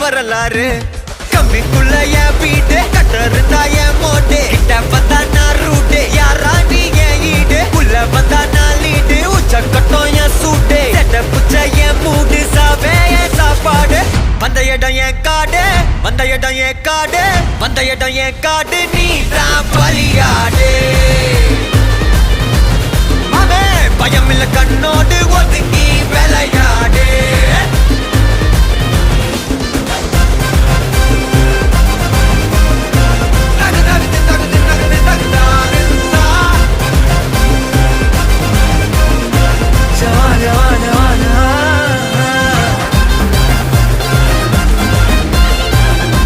வரலாறு கம்மிக்குள்ள என் வீடு கட்டருந்தா என் மோட்டு கிட்ட வந்தா நான் ரூட்டு யாரா நீ என் ஈடு உள்ள வந்தா நான் லீடு உச்ச கட்டம் என் சூட்டு செட்ட புச்ச என் மூடு சாவே என் சாப்பாடு வந்த இடம் என் காடு வந்த இடம் என் காடு வந்த இடம் என் காடு நீ தான் பலியாடு மாமே பயம் இல்ல கண்ணோடு